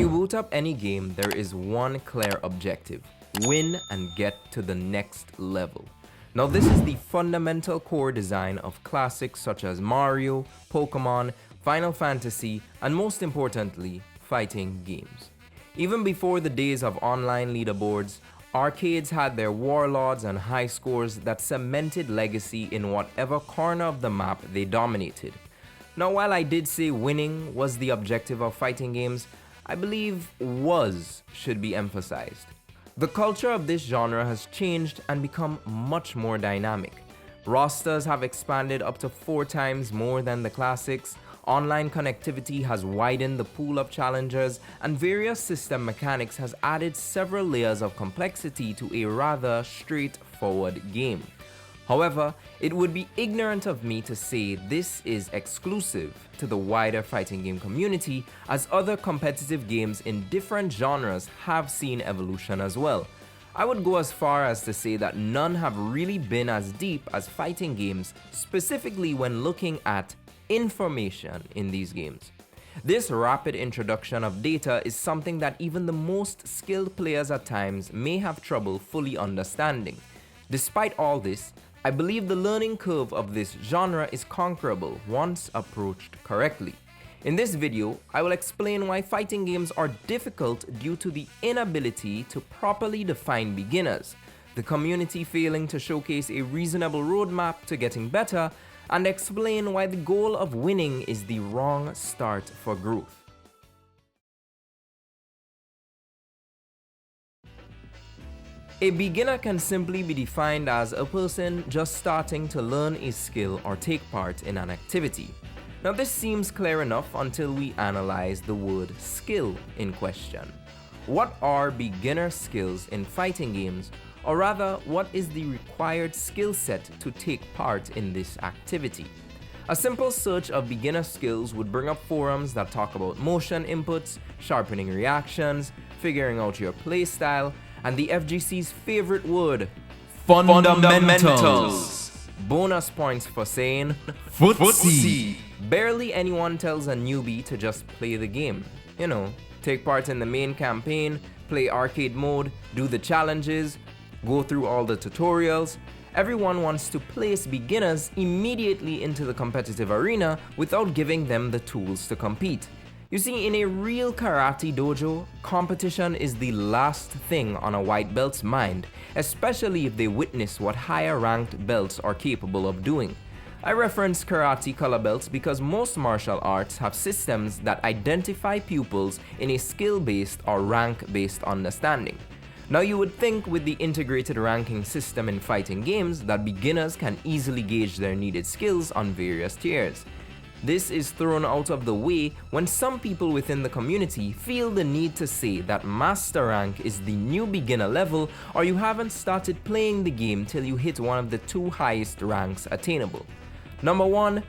you boot up any game, there is one clear objective: win and get to the next level. Now this is the fundamental core design of classics such as Mario, Pokemon, Final Fantasy, and most importantly, fighting games. Even before the days of online leaderboards, arcades had their warlords and high scores that cemented legacy in whatever corner of the map they dominated. Now while I did say winning was the objective of fighting games, I believe "was" should be emphasized. The culture of this genre has changed and become much more dynamic. Rosters have expanded up to 4 times more than the classics, online connectivity has widened the pool of challengers, and various system mechanics has added several layers of complexity to a rather straightforward game. However, it would be ignorant of me to say this is exclusive to the wider fighting game community, as other competitive games in different genres have seen evolution as well. I would go as far as to say that none have really been as deep as fighting games, specifically when looking at information in these games. This rapid introduction of data is something that even the most skilled players at times may have trouble fully understanding. Despite all this, I believe the learning curve of this genre is conquerable once approached correctly. In this video, I will explain why fighting games are difficult due to the inability to properly define beginners, the community failing to showcase a reasonable roadmap to getting better, and explain why the goal of winning is the wrong start for growth. A beginner can simply be defined as a person just starting to learn a skill or take part in an activity. Now this seems clear enough until we analyze the word skill in question. What are beginner skills in fighting games, or rather, what is the required skill set to take part in this activity? A simple search of beginner skills would bring up forums that talk about motion inputs, sharpening reactions, figuring out your playstyle, and the FGC's favorite word, fundamentals. Bonus points for saying footsie. Barely anyone tells a newbie to just play the game. You know, take part in the main campaign, play arcade mode, do the challenges, go through all the tutorials. Everyone wants to place beginners immediately into the competitive arena without giving them the tools to compete. You see, in a real karate dojo, competition is the last thing on a white belt's mind, especially if they witness what higher ranked belts are capable of doing. I reference karate color belts because most martial arts have systems that identify pupils in a skill-based or rank-based understanding. Now you would think with the integrated ranking system in fighting games that beginners can easily gauge their needed skills on various tiers. This is thrown out of the way when some people within the community feel the need to say that master rank is the new beginner level, or you haven't started playing the game till you hit one of the 2 highest ranks attainable. Number 1,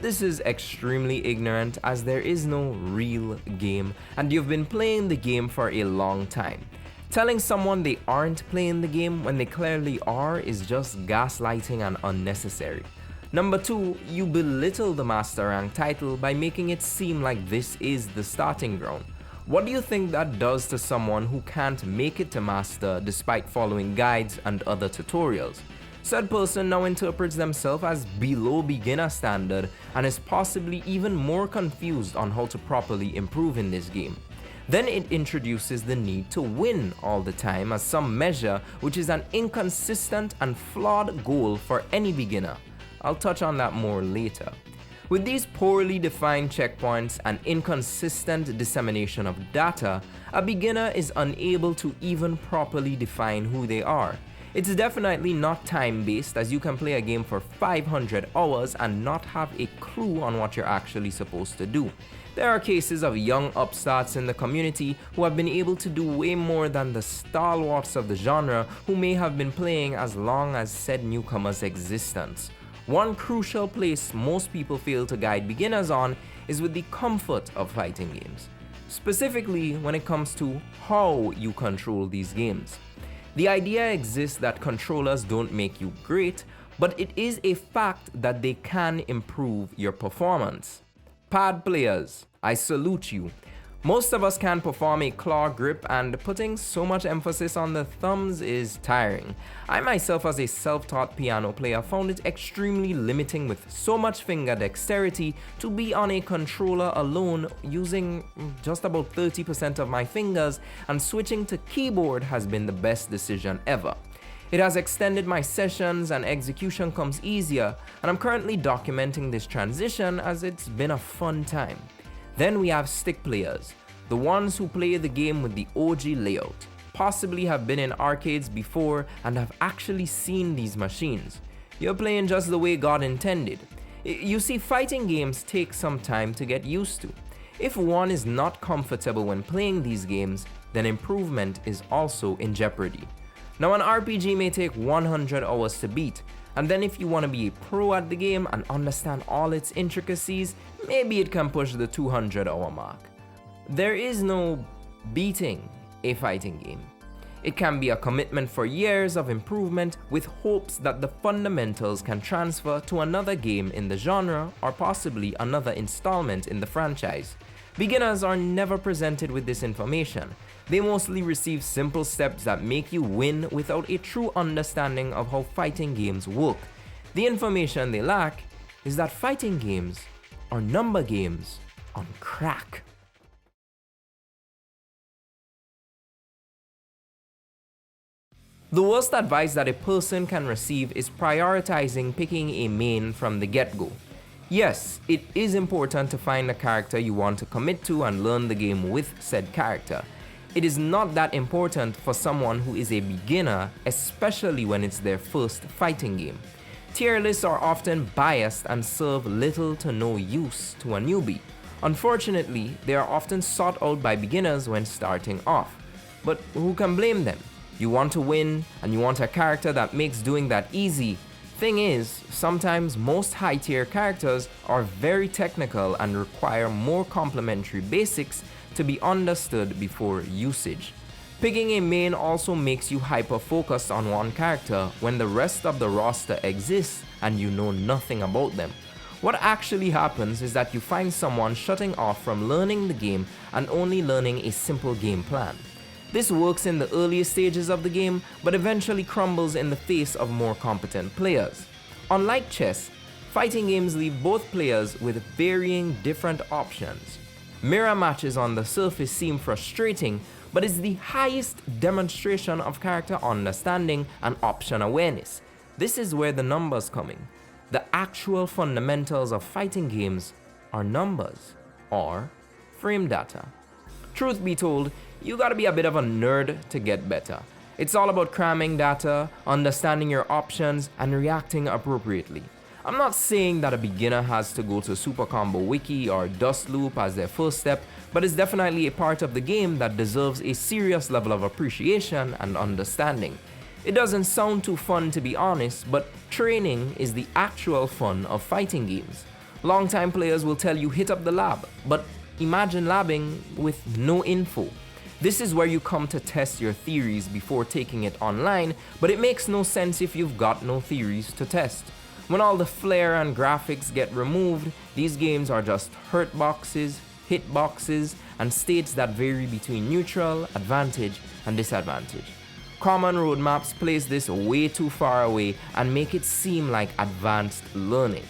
this is extremely ignorant as there is no real game and you've been playing the game for a long time. Telling someone they aren't playing the game when they clearly are is just gaslighting and unnecessary. Number 2, you belittle the master rank title by making it seem like this is the starting ground. What do you think that does to someone who can't make it to master despite following guides and other tutorials? Said person now interprets themselves as below beginner standard and is possibly even more confused on how to properly improve in this game. Then it introduces the need to win all the time as some measure, which is an inconsistent and flawed goal for any beginner. I'll touch on that more later. With these poorly defined checkpoints and inconsistent dissemination of data, a beginner is unable to even properly define who they are. It's definitely not time-based, as you can play a game for 500 hours and not have a clue on what you're actually supposed to do. There are cases of young upstarts in the community who have been able to do way more than the stalwarts of the genre who may have been playing as long as said newcomer's existence. One crucial place most people fail to guide beginners on is with the comfort of fighting games, specifically when it comes to how you control these games. The idea exists that controllers don't make you great, but it is a fact that they can improve your performance. Pad players, I salute you. Most of us can perform a claw grip, and putting so much emphasis on the thumbs is tiring. I myself, as a self-taught piano player, found it extremely limiting with so much finger dexterity to be on a controller alone using just about 30% of my fingers, and switching to keyboard has been the best decision ever. It has extended my sessions and execution comes easier, and I'm currently documenting this transition as it's been a fun time. Then we have stick players, the ones who play the game with the OG layout, possibly have been in arcades before and have actually seen these machines. You're playing just the way God intended. You see, fighting games take some time to get used to. If one is not comfortable when playing these games, then improvement is also in jeopardy. Now, an RPG may take 100 hours to beat, and then if you want to be a pro at the game and understand all its intricacies, maybe it can push the 200-hour mark. There is no beating a fighting game. It can be a commitment for years of improvement with hopes that the fundamentals can transfer to another game in the genre or possibly another installment in the franchise. Beginners are never presented with this information. They mostly receive simple steps that make you win without a true understanding of how fighting games work. The information they lack is that fighting games are number games on crack. The worst advice that a person can receive is prioritizing picking a main from the get-go. Yes, it is important to find a character you want to commit to and learn the game with said character. It is not that important for someone who is a beginner, especially when it's their first fighting game. Tier lists are often biased and serve little to no use to a newbie. Unfortunately, they are often sought out by beginners when starting off. But who can blame them? You want to win, and you want a character that makes doing that easy. Thing is, sometimes most high-tier characters are very technical and require more complementary basics to be understood before usage. Picking a main also makes you hyper-focused on one character when the rest of the roster exists and you know nothing about them. What actually happens is that you find someone shutting off from learning the game and only learning a simple game plan. This works in the earliest stages of the game, but eventually crumbles in the face of more competent players. Unlike chess, fighting games leave both players with varying different options. Mirror matches on the surface seem frustrating, but is the highest demonstration of character understanding and option awareness. This is where the numbers come in. The actual fundamentals of fighting games are numbers, or frame data. Truth be told, you gotta be a bit of a nerd to get better. It's all about cramming data, understanding your options, and reacting appropriately. I'm not saying that a beginner has to go to Super Combo Wiki or Dust Loop as their first step, but it's definitely a part of the game that deserves a serious level of appreciation and understanding. It doesn't sound too fun, to be honest, but training is the actual fun of fighting games. Longtime players will tell you hit up the lab, but imagine labbing with no info. This is where you come to test your theories before taking it online, but it makes no sense if you've got no theories to test. When all the flair and graphics get removed, these games are just hurt boxes, hit boxes, and states that vary between neutral, advantage, and disadvantage. Common roadmaps place this way too far away and make it seem like advanced learning.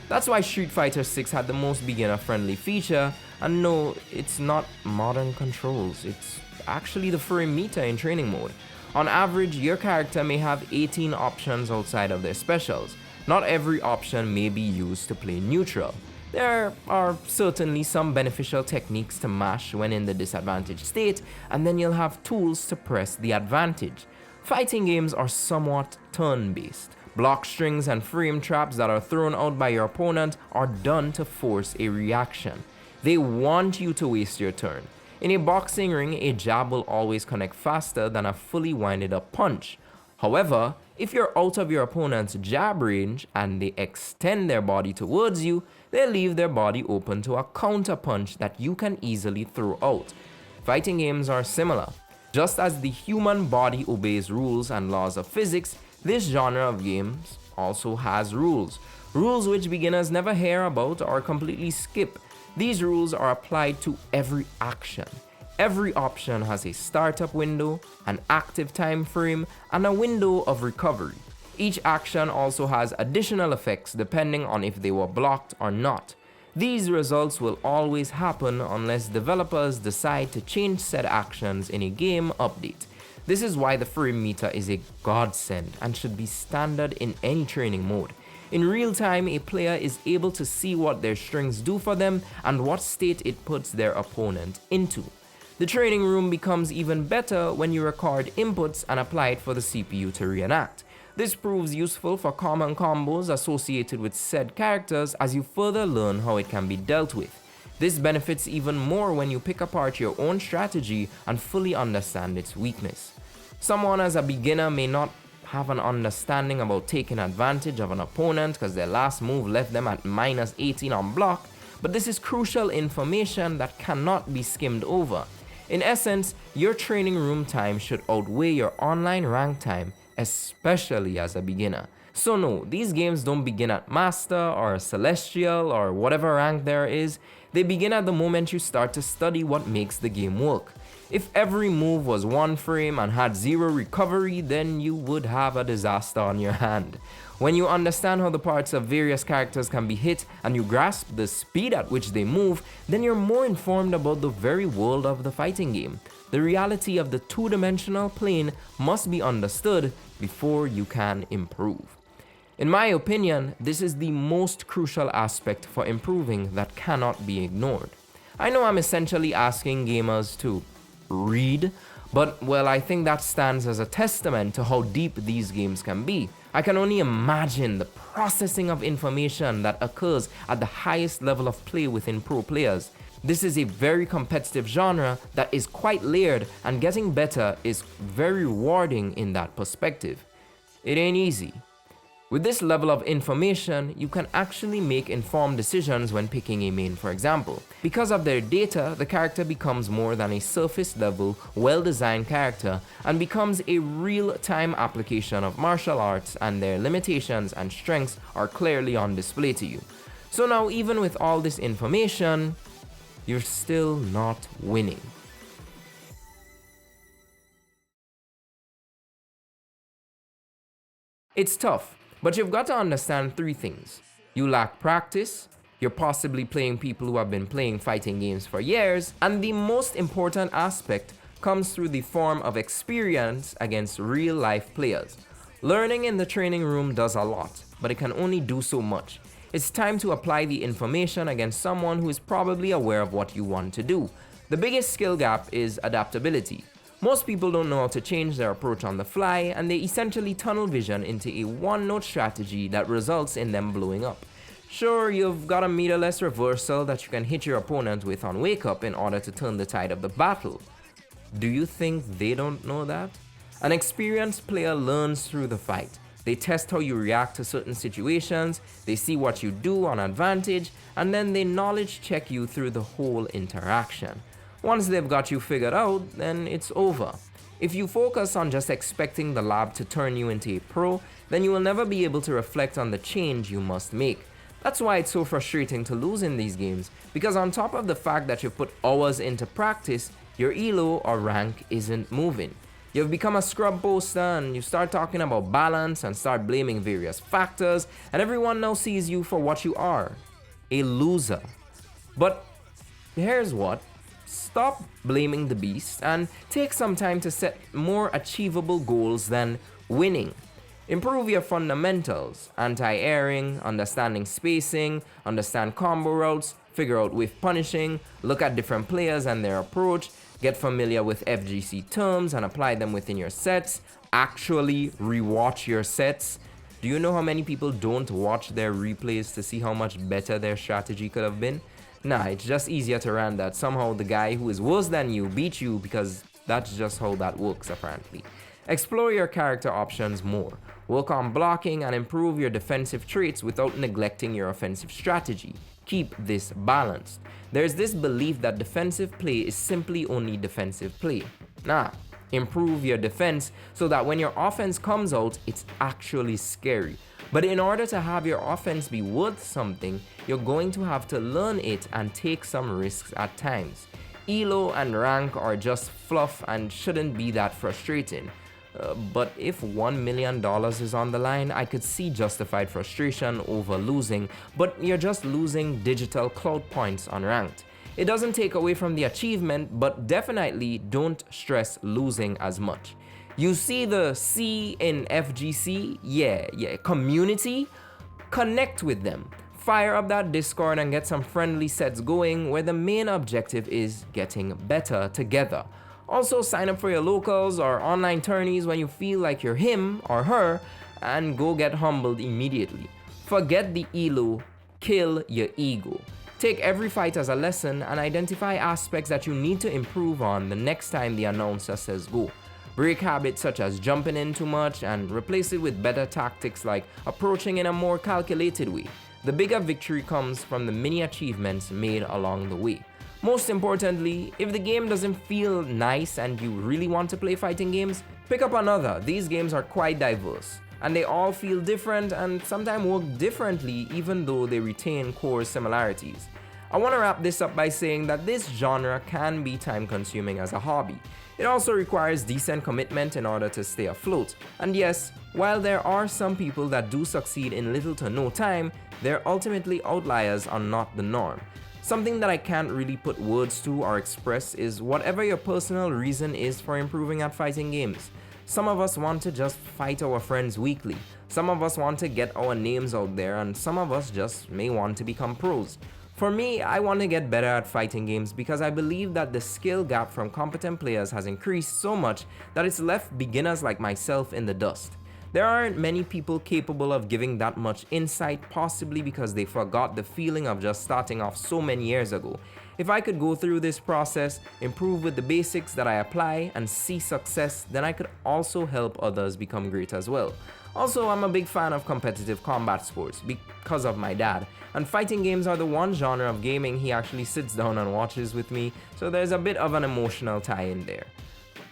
That's why Street Fighter 6 had the most beginner-friendly feature, and no, it's not modern controls, it's actually the frame meter in training mode. On average, your character may have 18 options outside of their specials. Not every option may be used to play neutral. There are certainly some beneficial techniques to mash when in the disadvantaged state, and then you'll have tools to press the advantage. Fighting games are somewhat turn-based. Block strings and frame traps that are thrown out by your opponent are done to force a reaction. They want you to waste your turn. In a boxing ring, a jab will always connect faster than a fully winded up punch. However, if you're out of your opponent's jab range and they extend their body towards you, they leave their body open to a counter punch that you can easily throw out. Fighting games are similar. Just as the human body obeys rules and laws of physics, this genre of games also has rules. Rules which beginners never hear about or completely skip. These rules are applied to every action. Every option has a startup window, an active time frame, and a window of recovery. Each action also has additional effects depending on if they were blocked or not. These results will always happen unless developers decide to change said actions in a game update. This is why the frame meter is a godsend and should be standard in any training mode. In real time, a player is able to see what their strings do for them and what state it puts their opponent into. The training room becomes even better when you record inputs and apply it for the CPU to reenact. This proves useful for common combos associated with said characters as you further learn how it can be dealt with. This benefits even more when you pick apart your own strategy and fully understand its weakness. Someone as a beginner may not have an understanding about taking advantage of an opponent because their last move left them at minus 18 on block, but this is crucial information that cannot be skimmed over. In essence, your training room time should outweigh your online rank time, especially as a beginner. So no, these games don't begin at Master or Celestial or whatever rank there is. They begin at the moment you start to study what makes the game work. If every move was one frame and had zero recovery, then you would have a disaster on your hand. When you understand how the parts of various characters can be hit and you grasp the speed at which they move, then you're more informed about the very world of the fighting game. The reality of the two-dimensional plane must be understood before you can improve. In my opinion, this is the most crucial aspect for improving that cannot be ignored. I know I'm essentially asking gamers to read, but well, I think that stands as a testament to how deep these games can be. I can only imagine the processing of information that occurs at the highest level of play within pro players. This is a very competitive genre that is quite layered, and getting better is very rewarding in that perspective. It ain't easy. With this level of information, you can actually make informed decisions when picking a main, for example. Because of their data, the character becomes more than a surface-level, well-designed character and becomes a real-time application of martial arts, and their limitations and strengths are clearly on display to you. So now, even with all this information, you're still not winning. It's tough. But you've got to understand three things. You lack practice, you're possibly playing people who have been playing fighting games for years, and the most important aspect comes through the form of experience against real-life players. Learning in the training room does a lot, but it can only do so much. It's time to apply the information against someone who is probably aware of what you want to do. The biggest skill gap is adaptability. Most people don't know how to change their approach on the fly, and they essentially tunnel vision into a one-note strategy that results in them blowing up. Sure, you've got a meterless reversal that you can hit your opponent with on wake up in order to turn the tide of the battle. Do you think they don't know that? An experienced player learns through the fight. They test how you react to certain situations, they see what you do on advantage, and then they knowledge check you through the whole interaction. Once they've got you figured out, then it's over. If you focus on just expecting the lab to turn you into a pro, then you will never be able to reflect on the change you must make. That's why it's so frustrating to lose in these games, because on top of the fact that you've put hours into practice, your elo or rank isn't moving. You've become a scrub poster and you start talking about balance and start blaming various factors, and everyone now sees you for what you are, a loser. But here's what. Stop blaming the beast and take some time to set more achievable goals than winning. Improve your fundamentals, anti-airing, understanding spacing, understand combo routes, figure out whiff punishing, look at different players and their approach, get familiar with FGC terms and apply them within your sets, actually rewatch your sets. Do you know how many people don't watch their replays to see how much better their strategy could have been? Nah, it's just easier to run that somehow the guy who is worse than you beat you, because that's just how that works apparently. Explore your character options more. Work on blocking and improve your defensive traits without neglecting your offensive strategy. Keep this balanced. There's this belief that defensive play is simply only defensive play. Nah, improve your defense so that when your offense comes out, it's actually scary. But in order to have your offense be worth something, you're going to have to learn it and take some risks at times. Elo and rank are just fluff and shouldn't be that frustrating. But if $1 million is on the line, I could see justified frustration over losing, but you're just losing digital cloud points on ranked. It doesn't take away from the achievement, but definitely don't stress losing as much. You see the C in FGC? Yeah, community? Connect with them. Fire up that Discord and get some friendly sets going where the main objective is getting better together. Also, sign up for your locals or online tourneys when you feel like you're him or her and go get humbled immediately. Forget the elo, kill your ego. Take every fight as a lesson and identify aspects that you need to improve on the next time the announcer says go. Break habits such as jumping in too much and replace it with better tactics like approaching in a more calculated way. The bigger victory comes from the mini achievements made along the way. Most importantly, if the game doesn't feel nice and you really want to play fighting games, pick up another. These games are quite diverse, and they all feel different and sometimes work differently even though they retain core similarities. I want to wrap this up by saying that this genre can be time consuming as a hobby. It also requires decent commitment in order to stay afloat. And yes, while there are some people that do succeed in little to no time, their ultimately outliers are not the norm. Something that I can't really put words to or express is whatever your personal reason is for improving at fighting games. Some of us want to just fight our friends weekly. Some of us want to get our names out there, and some of us just may want to become pros. For me, I want to get better at fighting games because I believe that the skill gap from competent players has increased so much that it's left beginners like myself in the dust. There aren't many people capable of giving that much insight, possibly because they forgot the feeling of just starting off so many years ago. If I could go through this process, improve with the basics that I apply, and see success, then I could also help others become great as well. Also, I'm a big fan of competitive combat sports because of my dad, and fighting games are the one genre of gaming he actually sits down and watches with me, so there's a bit of an emotional tie in there.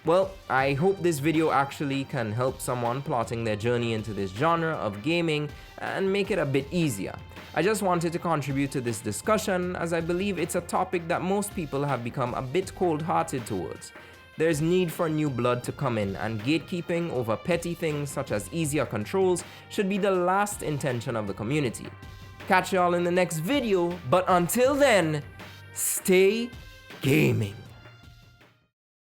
Well, I hope this video actually can help someone plotting their journey into this genre of gaming and make it a bit easier. I just wanted to contribute to this discussion as I believe it's a topic that most people have become a bit cold-hearted towards. There's need for new blood to come in, and gatekeeping over petty things such as easier controls should be the last intention of the community. Catch y'all in the next video, but until then, stay gaming.